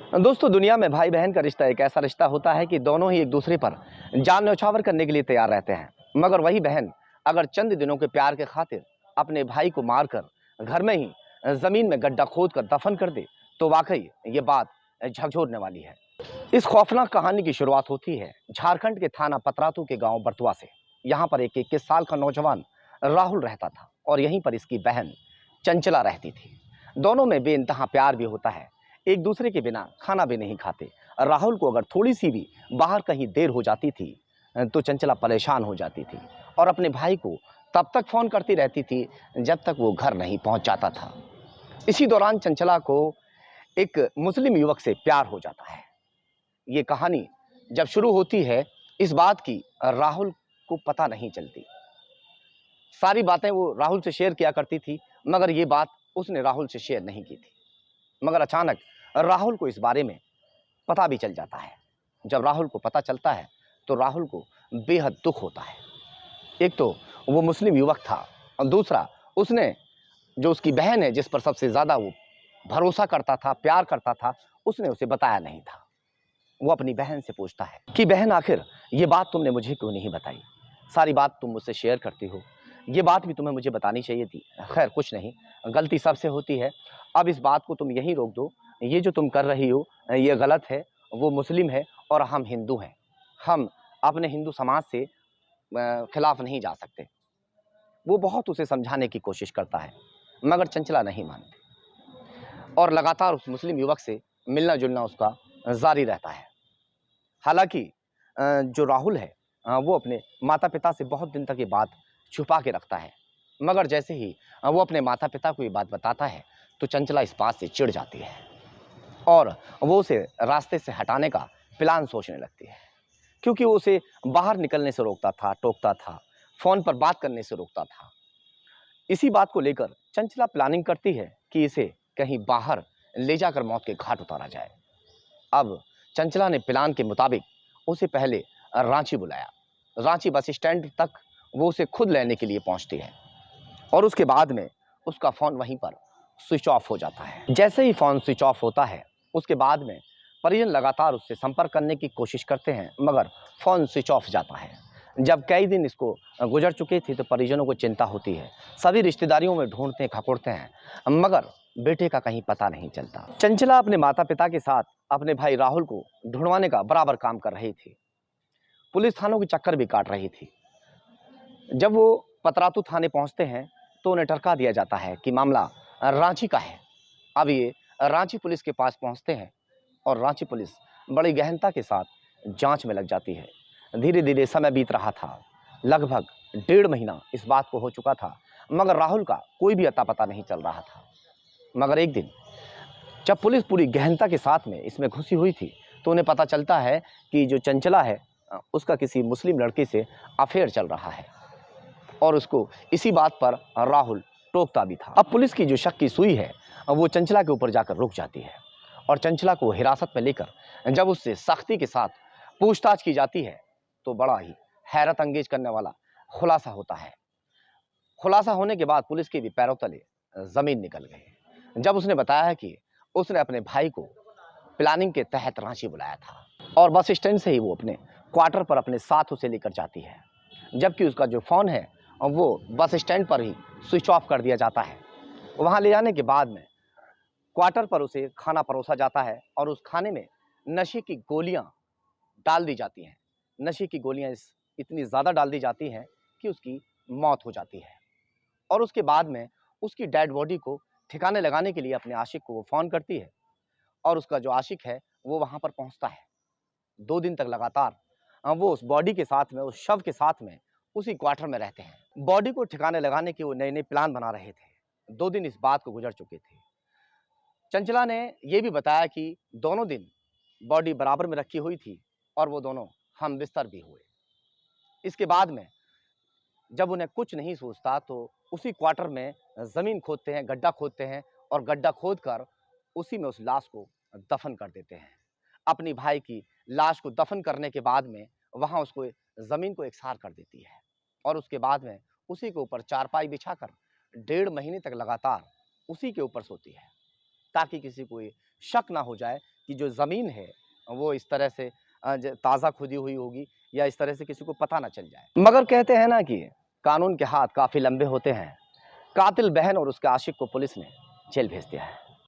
दोस्तों, दुनिया में भाई बहन का रिश्ता एक ऐसा रिश्ता होता है कि दोनों ही एक दूसरे पर जान न्यौछावर करने के लिए तैयार रहते हैं। मगर वही बहन अगर चंद दिनों के प्यार के खातिर अपने भाई को मारकर घर में ही जमीन में गड्ढा खोद कर दफन कर दे, तो वाकई ये बात झकझोरने वाली है। इस खौफनाक कहानी की शुरुआत होती है झारखंड के थाना पतरातू के गांव बरतुआ से। यहाँ पर एक 21 साल का नौजवान राहुल रहता था और यहीं पर इसकी बहन चंचला रहती थी। दोनों में बेइंतहा प्यार भी होता है, एक दूसरे के बिना खाना भी नहीं खाते। राहुल को अगर थोड़ी सी भी बाहर कहीं देर हो जाती थी तो चंचला परेशान हो जाती थी और अपने भाई को तब तक फ़ोन करती रहती थी जब तक वो घर नहीं पहुंच जाता था। इसी दौरान चंचला को एक मुस्लिम युवक से प्यार हो जाता है। ये कहानी जब शुरू होती है, इस बात की राहुल को पता नहीं चलती। सारी बातें वो राहुल से शेयर किया करती थी, मगर ये बात उसने राहुल से शेयर नहीं की थी। मगर अचानक राहुल को इस बारे में पता भी चल जाता है। जब राहुल को पता चलता है तो राहुल को बेहद दुख होता है। एक तो वो मुस्लिम युवक था और दूसरा उसने जो उसकी बहन है जिस पर सबसे ज़्यादा वो भरोसा करता था, प्यार करता था, उसने उसे बताया नहीं था। वो अपनी बहन से पूछता है कि बहन, आखिर ये बात तुमने मुझे क्यों नहीं बताई? सारी बात तुम मुझसे शेयर करती हो, ये बात भी तुम्हें मुझे बतानी चाहिए थी। खैर कुछ नहीं, गलती सबसे होती है। अब इस बात को तुम यहीं रोक दो। ये जो तुम कर रही हो ये गलत है। वो मुस्लिम है और हम हिंदू हैं। हम अपने हिंदू समाज से खिलाफ नहीं जा सकते। वो बहुत उसे समझाने की कोशिश करता है, मगर चंचला नहीं मानती और लगातार उस मुस्लिम युवक से मिलना जुलना उसका जारी रहता है। हालांकि जो राहुल है वो अपने माता पिता से बहुत दिन तक ये बात छुपा के रखता है। मगर जैसे ही वो अपने माता पिता को ये बात बताता है तो चंचला इस बात से चिढ़ जाती है और वो उसे रास्ते से हटाने का प्लान सोचने लगती है, क्योंकि वो उसे बाहर निकलने से रोकता था, टोकता था, फ़ोन पर बात करने से रोकता था। इसी बात को लेकर चंचला प्लानिंग करती है कि इसे कहीं बाहर ले जाकर मौत के घाट उतारा जाए। अब चंचला ने प्लान के मुताबिक उसे पहले रांची बुलाया। रांची बस स्टैंड तक वो उसे खुद लेने के लिए पहुंचती है और उसके बाद में उसका फ़ोन वहीं पर स्विच ऑफ हो जाता है। जैसे ही फ़ोन स्विच ऑफ होता है, उसके बाद में परिजन लगातार उससे संपर्क करने की कोशिश करते हैं, मगर फ़ोन स्विच ऑफ जाता है। जब कई दिन इसको गुजर चुके थे तो परिजनों को चिंता होती है। सभी रिश्तेदारियों में ढूंढते खकोड़ते हैं, मगर बेटे का कहीं पता नहीं चलता। चंचला अपने माता पिता के साथ अपने भाई राहुल को ढूंढवाने का बराबर काम कर रही थी। पुलिस थानों के चक्कर भी काट रही थी। जब वो पतरातू थाने पहुंचते हैं तो उन्हें टरका दिया जाता है कि मामला रांची का है। अब ये रांची पुलिस के पास पहुंचते हैं और रांची पुलिस बड़ी गहनता के साथ जांच में लग जाती है। धीरे धीरे समय बीत रहा था। लगभग 1.5 महीना इस बात को हो चुका था, मगर राहुल का कोई भी अता पता नहीं चल रहा था। मगर एक दिन जब पुलिस पूरी गहनता के साथ में इसमें घुसी हुई थी तो उन्हें पता चलता है कि जो चंचला है उसका किसी मुस्लिम लड़के से अफेयर चल रहा है और उसको इसी बात पर राहुल टोकता भी था। अब पुलिस की जो शक की सुई है वो चंचला के ऊपर जाकर रुक जाती है और चंचला को हिरासत में लेकर जब उससे सख्ती के साथ पूछताछ की जाती है तो बड़ा ही हैरत अंगेज करने वाला खुलासा होता है। खुलासा होने के बाद पुलिस के भी पैरों तले जमीन निकल गई जब उसने बताया कि उसने अपने भाई को प्लानिंग के तहत रांची बुलाया था और बस स्टैंड से ही वो अपने क्वार्टर पर अपने साथ उसे लेकर जाती है, जबकि उसका जो फ़ोन है वो बस स्टैंड पर ही स्विच ऑफ कर दिया जाता है। वहाँ ले जाने के बाद में क्वार्टर पर उसे खाना परोसा जाता है और उस खाने में नशे की गोलियां डाल दी जाती हैं। नशे की गोलियां इतनी ज़्यादा डाल दी जाती हैं कि उसकी मौत हो जाती है और उसके बाद में उसकी डेड बॉडी को ठिकाने लगाने के लिए अपने आशिक को वो फ़ोन करती है और उसका जो आशिक है वो वहाँ पर पहुँचता है। 2 दिन तक लगातार वो उस बॉडी के साथ में, उस शव के साथ में उसी क्वार्टर में रहते हैं। बॉडी को ठिकाने लगाने के वो नए-नए प्लान बना रहे थे। 2 दिन इस बात को गुजर चुके थे। चंचला ने ये भी बताया कि दोनों दिन बॉडी बराबर में रखी हुई थी और वो दोनों हम बिस्तर भी हुए। इसके बाद में जब उन्हें कुछ नहीं सूझता तो उसी क्वार्टर में ज़मीन खोदते हैं, गड्ढा खोदते हैं और गड्ढा खोदकर उसी में उस लाश को दफन कर देते हैं। अपनी भाई की लाश को दफन करने के बाद में वहाँ उसको ज़मीन को एकसार कर देती है और उसके बाद में उसी के ऊपर चारपाई बिछाकर 1.5 महीने तक लगातार उसी के ऊपर सोती है, ताकि किसी को ये शक ना हो जाए कि जो ज़मीन है वो इस तरह से ताज़ा खुदी हुई होगी या इस तरह से किसी को पता ना चल जाए। मगर कहते हैं ना कि कानून के हाथ काफ़ी लंबे होते हैं। कातिल बहन और उसके आशिक को पुलिस ने जेल भेज दिया है।